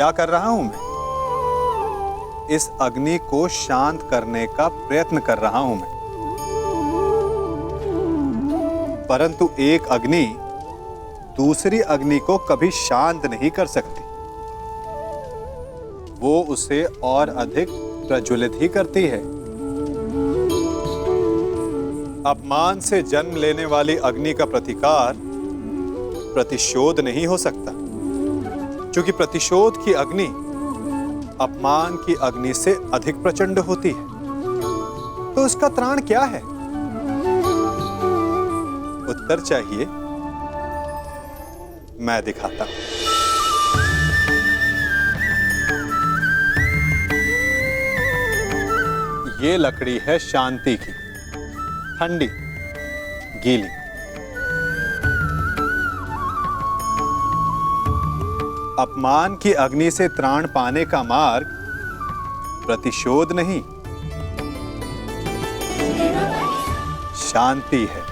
क्या कर रहा हूं मैं? इस अग्नि को शांत करने का प्रयत्न कर रहा हूं मैं। परंतु एक अग्नि दूसरी अग्नि को कभी शांत नहीं कर सकती। वो उसे और अधिक प्रज्वलित ही करती है। अपमान से जन्म लेने वाली अग्नि का प्रतिकार प्रतिशोध नहीं हो सकता, क्योंकि प्रतिशोध की अग्नि अपमान की अग्नि से अधिक प्रचंड होती है। तो उसका त्राण क्या है? उत्तर चाहिए, मैं दिखाता हूं। ये लकड़ी है शांति की, ठंडी, गीली। अपमान की अग्नि से त्राण पाने का मार्ग प्रतिशोध नहीं, शांति है,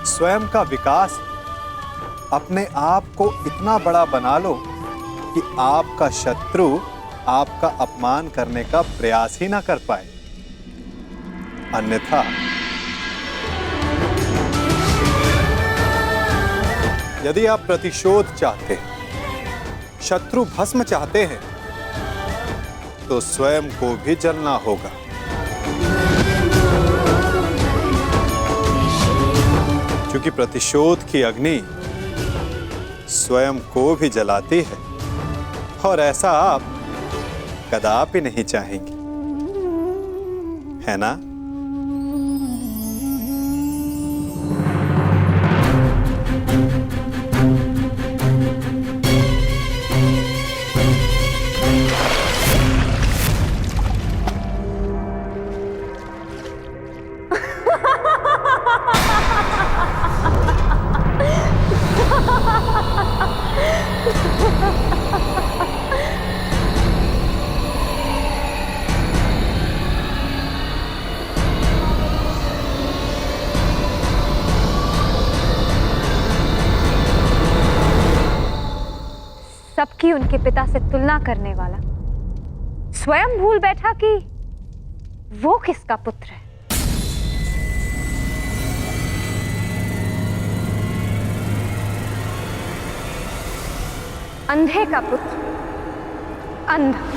स्वयं का विकास। अपने आप को इतना बड़ा बना लो कि आपका शत्रु आपका अपमान करने का प्रयास ही ना कर पाए। अन्यथा यदि आप प्रतिशोध चाहते हैं, शत्रु भस्म चाहते हैं, तो स्वयं को भी जलना होगा। क्योंकि प्रतिशोध की अग्नि स्वयं को भी जलाती है, और ऐसा आप कदापि नहीं चाहेंगे, है ना? सबकी उनके पिता से तुलना करने वाला स्वयं भूल बैठा कि वो किसका पुत्र है। अंधे का पुत्र अंधा।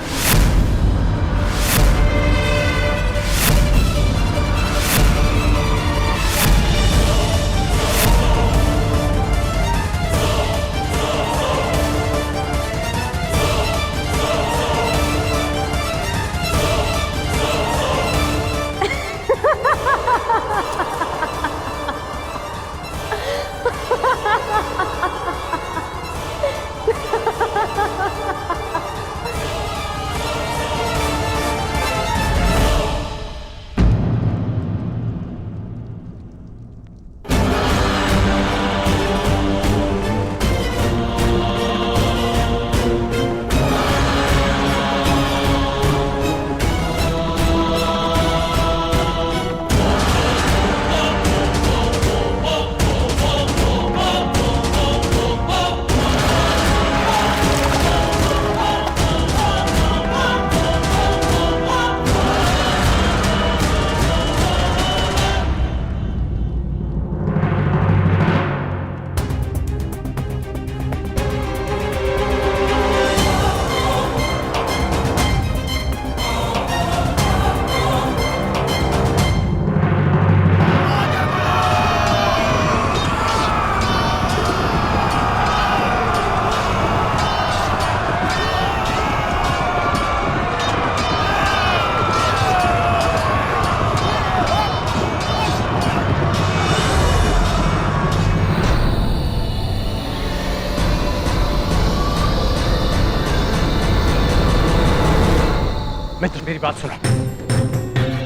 मित्र मेरी बात सुनो,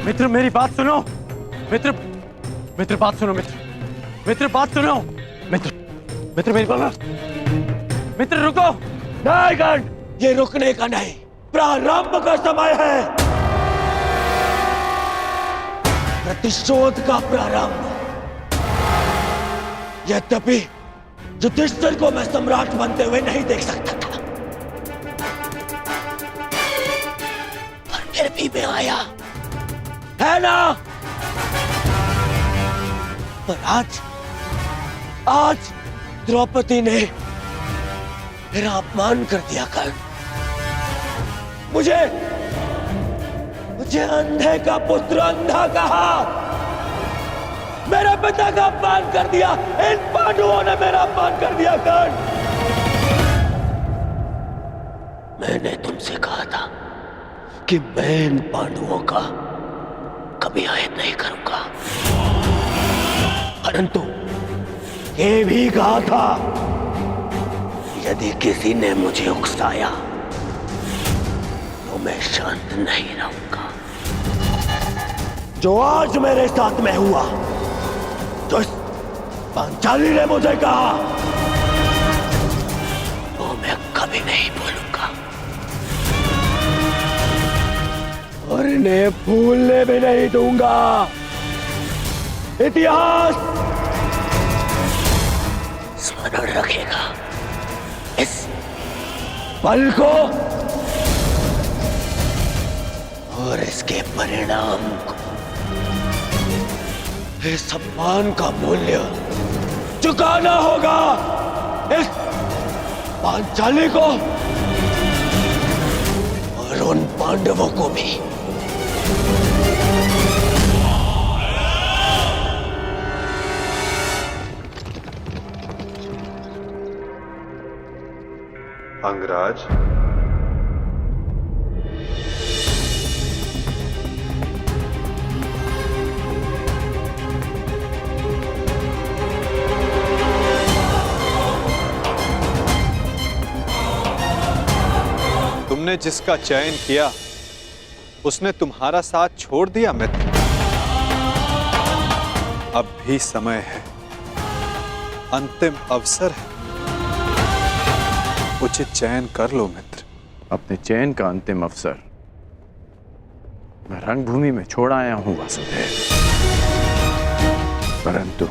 मित्र मेरी बात सुनो, मित्र मित्र बात सुनो, मित्र बात सुनो, मित्र मेरी बात, मित्र रुको। नहीं गण, ये रुकने का नहीं, प्रारंभ का समय है। प्रतिशोध का प्रारंभ। यद्यपि युधिष्ठिर को मैं सम्राट बनते हुए नहीं देख सकता था, फिर भी मैं आया, है ना? पर आज द्रौपदी ने मेरा अपमान कर दिया। कर्ण, मुझे अंधे का पुत्र अंधा कहा, मेरे पिता का अपमान कर दिया। इन पांडवों ने मेरा अपमान कर दिया। कर्ण, मैंने तुमसे कहा था कि मैं इन पांडवों का कभी आयत नहीं करूंगा, परंतु ये भी कहा था यदि किसी ने मुझे उकसाया तो मैं शांत नहीं रहूंगा। जो आज मेरे साथ में हुआ, जो इस पांचाली ने मुझे कहा, वो मैं कभी नहीं भूलूंगा और इन्हें भूलने भी नहीं दूंगा। इतिहास स्मरण रखेगा इस पल को और इसके परिणाम को। इस सम्मान का मूल्य चुकाना होगा इस पांचाली को और उन पांडवों को भी। अंगराज, तुमने जिसका चयन किया उसने तुम्हारा साथ छोड़ दिया मित्र। अब भी समय है, अंतिम अवसर है, उचित चयन कर लो मित्र। अपने चयन का अंतिम अवसर मैं रंगभूमि में छोड़ आया हूं वासुदेव, परंतु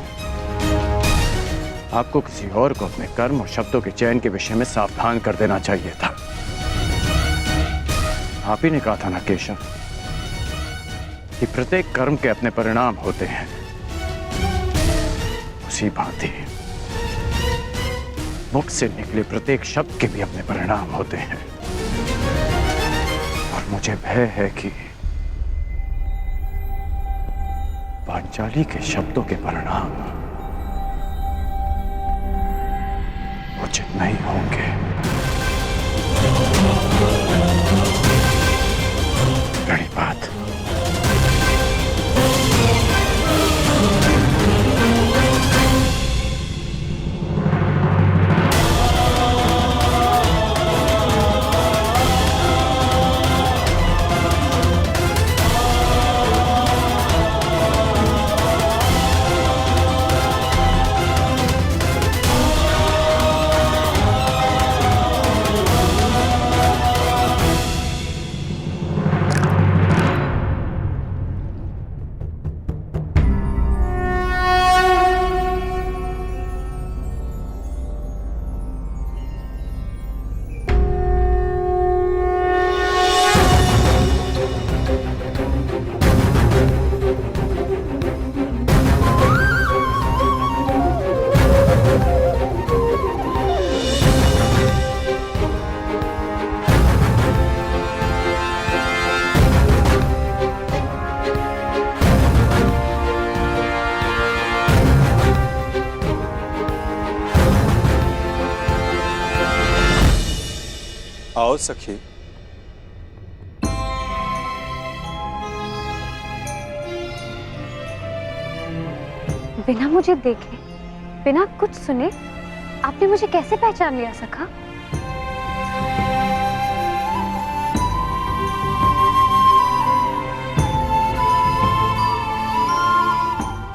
आपको किसी और को अपने कर्म और शब्दों के चयन के विषय में सावधान कर देना चाहिए था। आप ही ने कहा था ना केशव कि प्रत्येक कर्म के अपने परिणाम होते हैं, उसी भांति मुख से निकले प्रत्येक शब्द के भी अपने परिणाम होते हैं। और मुझे भय है कि पांचाली के शब्दों के परिणाम उचित नहीं होंगे। बड़ी बात। आओ सखी। बिना मुझे देखे, बिना कुछ सुने आपने मुझे कैसे पहचान लिया सखा?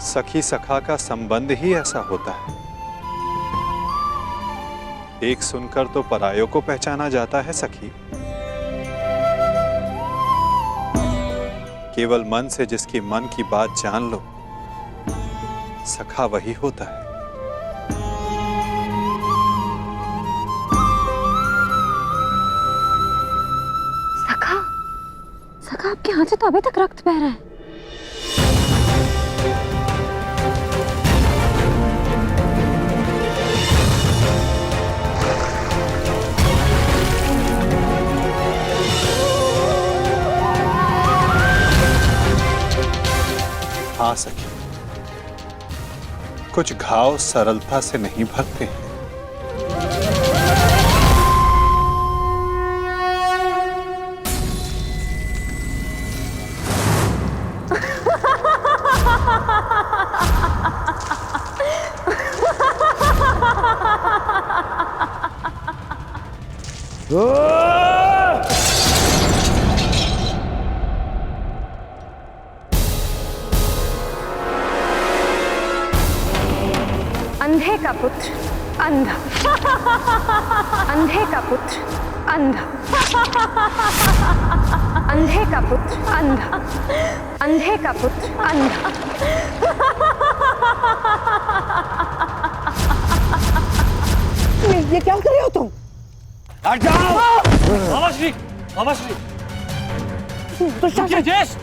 सखी सखा का संबंध ही ऐसा होता है, एक सुनकर तो परायों को पहचाना जाता है सखी। केवल मन से जिसकी मन की बात जान लो, सखा वही होता है। सखा, सखा सखा, आपके हाथ से तो अभी तक रक्त बह रहा है। हाँ सखी, कुछ घाव सरलता से नहीं भरते हैं। अंधे का पुत्र अंधा, अंधे का पुत्र अंधा, अंधे का पुत्र अंधा, अंधे का पुत्र अंधा। ये क्या कर रहे हो तुम? हट जाओ! मामाश्री, मामाश्री, दुशासन, जेश!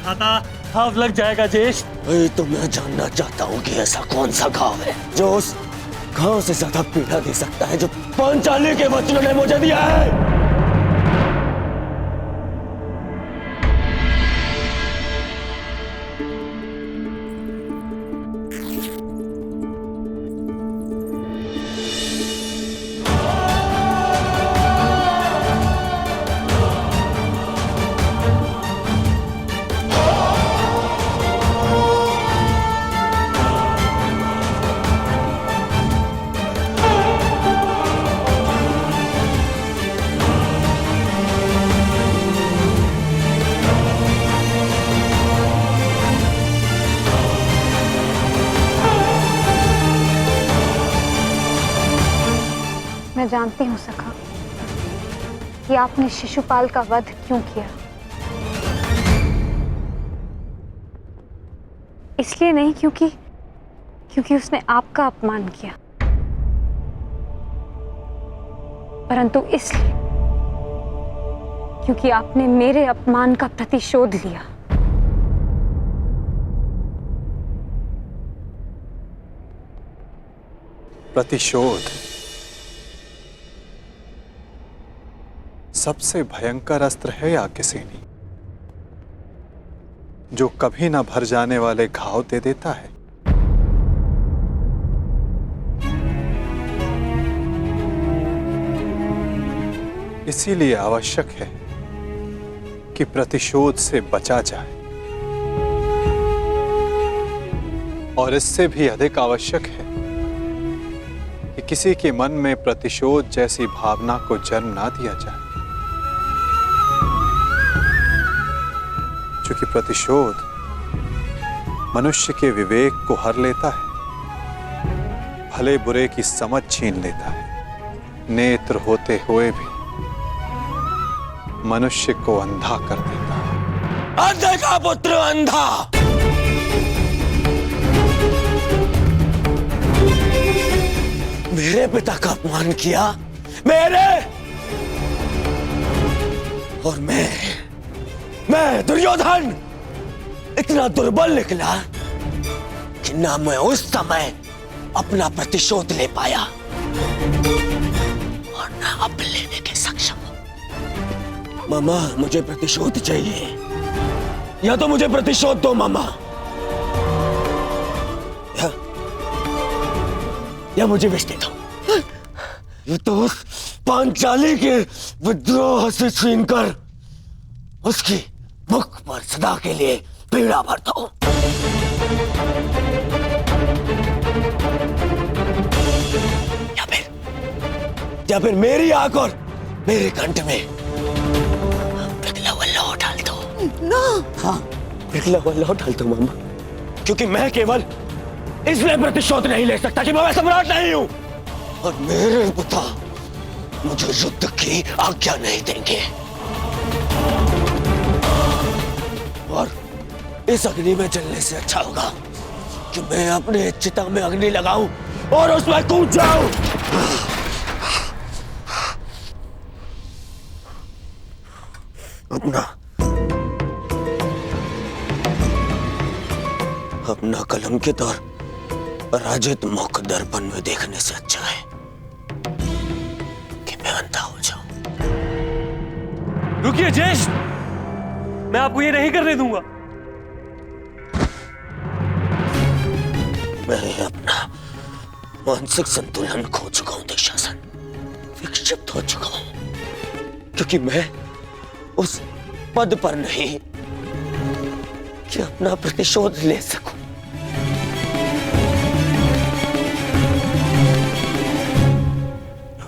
खाता घाव लग जाएगा जेश। वही तो मैं जानना चाहता हूँ कि ऐसा कौन सा घाव है जो उस घाव से ज्यादा पीड़ा दे सकता है जो पांचाली के बच्चों ने मुझे दिया है। मैं जानती हूँ सखा कि आपने शिशुपाल का वध क्यों किया। इसलिए नहीं क्योंकि उसने आपका अपमान किया, परंतु इसलिए क्योंकि आपने मेरे अपमान का प्रतिशोध लिया। प्रतिशोध सबसे भयंकर अस्त्र है याज्ञसेनी, जो कभी ना भर जाने वाले घाव दे देता है। इसीलिए आवश्यक है कि प्रतिशोध से बचा जाए, और इससे भी अधिक आवश्यक है कि किसी के मन में प्रतिशोध जैसी भावना को जन्म ना दिया जाए, क्योंकि प्रतिशोध मनुष्य के विवेक को हर लेता है, भले बुरे की समझ छीन लेता है, नेत्र होते हुए भी मनुष्य को अंधा कर देता है। अंधे का पुत्र अंधा! मेरे पिता का अपमान किया, मेरे, और मैं दुर्योधन इतना दुर्बल निकला कि ना मैं उस समय अपना प्रतिशोध ले पाया और ना अब लेने के सक्षम हूं। मामा, मुझे प्रतिशोध चाहिए, या तो मुझे प्रतिशोध दो मामा, या मुझे विष दे दो। ये तो उस पांचाली के विद्रोह से छीनकर उसकी मुख पर सदा के लिए पीड़ा भर दो। या फिर मेरी आंख और मेरे कंठ में पिघला हुआ लौह डाल दो। ना, हाँ, पिघला हुआ लौह डाल दो मामा, क्योंकि मैं केवल इसलिए प्रतिशोध नहीं ले सकता कि मैं सम्राट नहीं हूं, और मेरे पिता मुझे युद्ध की आज्ञा नहीं देंगे। और इस अग्नि में जलने से अच्छा होगा कि मैं अपने चिता में अग्नि लगाऊं और उसमें कूद जाऊं। अपना कलंकित और पराजित मुख दर्पण में देखने से अच्छा है कि मैं अंधा हो जाऊं। रुकिए ज्येष्ठ, मैं आपको ये नहीं करने दूंगा। मैं अपना मानसिक संतुलन खो चुका हूं दुशासन, विक्षिप्त हो चुका हूं, क्योंकि मैं उस पद पर नहीं कि अपना प्रतिशोध ले सकूं।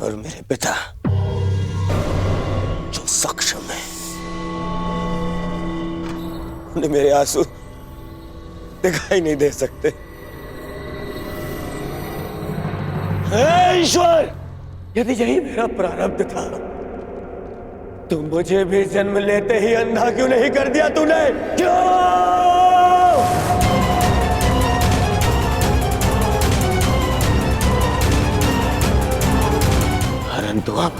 और मेरे पिता जो सक्षम है, उन्हें मेरे आंसू दिखाई नहीं दे सकते। हे ईश्वर, यदि यही मेरा प्रारब्ध था तो मुझे भी जन्म लेते ही अंधा क्यों नहीं कर दिया तूने? क्यों? परंतु अब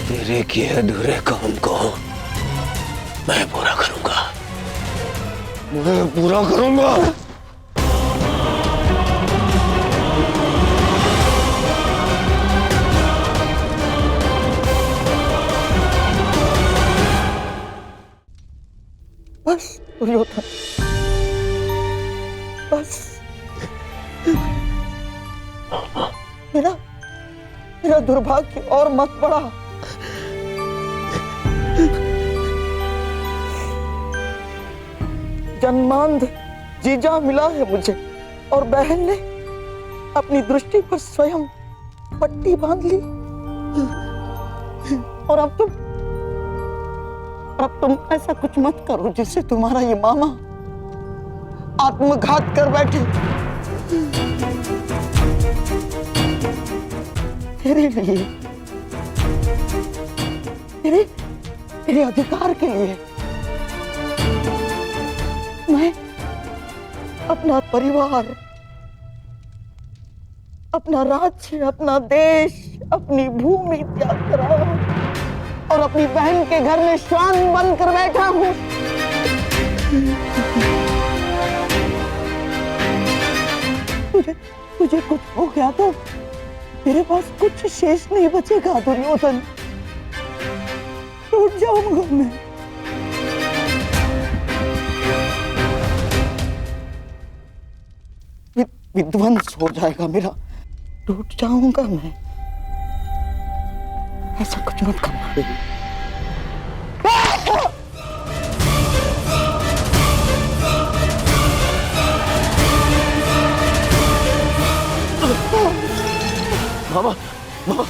तेरे किए अधूरे काम को मैं पूरा करूंगा, मैं पूरा करूंगा। बस दुर्योधन, बस। मेरा मेरा दुर्भाग्य और मत बढ़ा। जन्मांध जीजा मिला है मुझे, और बहन ने अपनी दृष्टि पर स्वयं पट्टी बांध ली। और अब तुम ऐसा कुछ मत करो जिससे तुम्हारा ये मामा आत्मघात कर बैठे। तेरे लिए, तेरे अधिकार के लिए मैं अपना परिवार, अपना राज्य, अपना देश, अपनी भूमि त्याग कर आया हूं और अपनी बहन के घर में श्वान बनकर बैठा हूं। तुझे कुछ हो गया तो तेरे पास कुछ शेष नहीं बचेगा दुर्योधन। टूट जाऊंगा मैं। विध्वंस हो जाएगा मेरा, टूट जाऊंगा मैं। ऐसा कुछ मत करना। मामा, मामा,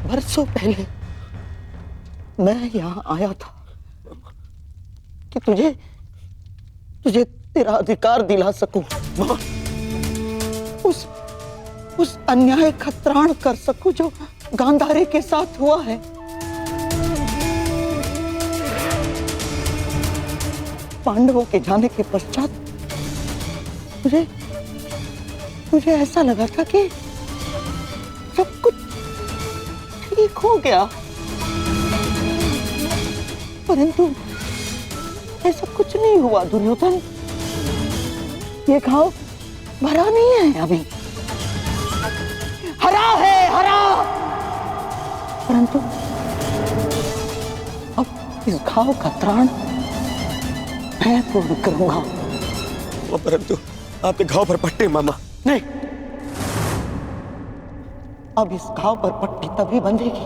बरसों पहले मैं यहाँ आया था कि तुझे तेरा अधिकार दिला सकूं, उस अन्याय का त्राण कर सकूं जो गांधारी के साथ हुआ है। पांडवों के जाने के पश्चात मुझे ऐसा लगा था कि सब कुछ ठीक हो गया, परंतु ऐसा कुछ नहीं हुआ दुर्योधन। ये घाव भरा नहीं है अभी, हरा है, हरा। परंतु अब इस घाव का त्राण मैं पूर्ण करूंगा। परंतु आपके घाव पर पट्टी मामा। नहीं, अब इस घाव पर पट्टी तभी बंधेगी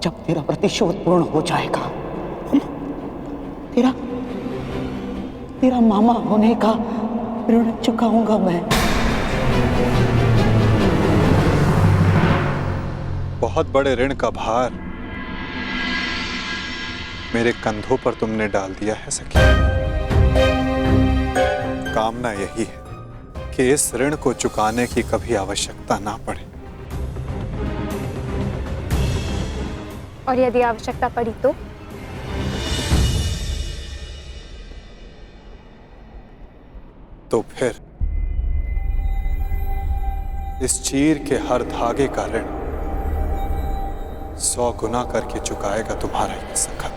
जब तेरा प्रतिशोध पूर्ण हो जाएगा। तेरा मामा होने का ऋण चुकाऊंगा मैं। बहुत बड़े ऋण का भार मेरे कंधों पर तुमने डाल दिया है सखी। कामना यही है कि इस ऋण को चुकाने की कभी आवश्यकता ना पड़े। और यदि आवश्यकता पड़ी तो फिर इस चीर के हर धागे का ऋण 100 गुना करके चुकाएगा तुम्हारा ये सखत।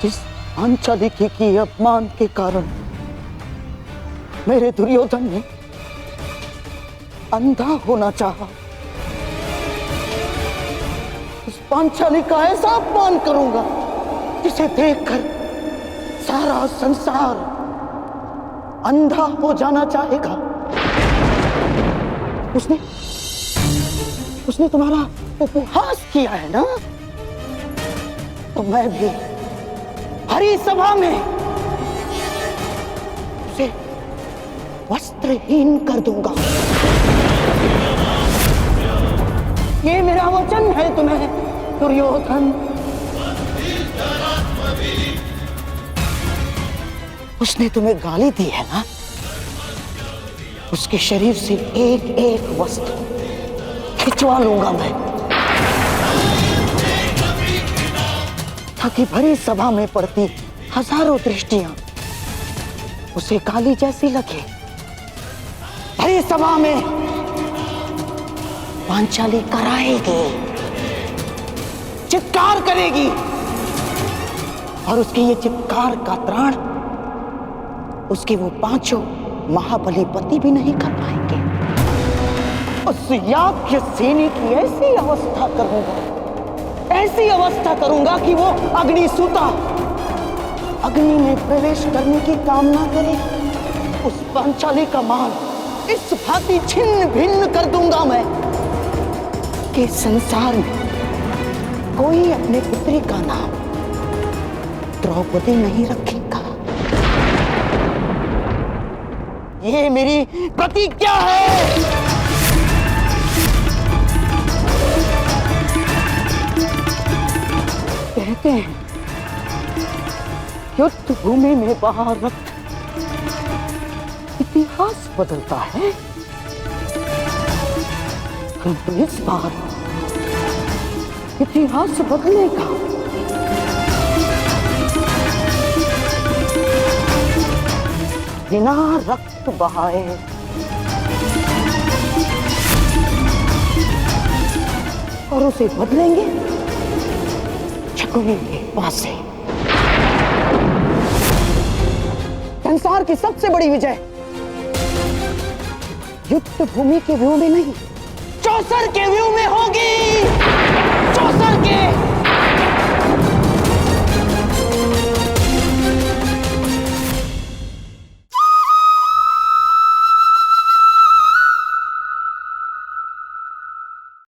जिस पांचाली के अपमान के कारण मेरे दुर्योधन ने अंधा होना चाहा, उस पांचाली का ऐसा अपमान करूंगा जिसे देखकर सारा संसार अंधा हो जाना चाहेगा। उसने तुम्हारा उपहास किया है ना, तो मैं भी हरी सभा में उसे वस्त्रहीन कर दूंगा। ये मेरा वचन है तुम्हें दुर्योधन। उसने तुम्हें गाली दी है ना, उसके शरीर से एक एक वस्त्र खिंचवा लूंगा मैं, ताकि भरी सभा में पड़ती हजारों दृष्टियां उसे काली जैसी लगे। भरी सभा में पांचाली कराएगी, चित्कार करेगी, और उसके ये चित्कार का त्राण उसके वो 5 महाबली पति भी नहीं कर पाएंगे। उस याज्ञ सेनी की ऐसी अवस्था करूंगा कि वो अग्निसूता अग्नि में प्रवेश करने की कामना करे। उस पांचाली का मान इस भांति छिन्न भिन्न कर दूंगा मैं कि संसार में कोई अपने पुत्री का नाम द्रौपदी नहीं रखेगा। ये मेरी प्रतिज्ञा है। कहते हैं युद्ध भूमि में बहा रक्त इतिहास बदलता है, किंतु इस बार इतिहास बदलेगा। बिना रक्त बहाए और उसे बदलेंगे शकुनी के पास से। संसार की सबसे बड़ी विजय युद्ध भूमि के व्यू में नहीं, चौसर के व्यू में होगी। चौसर के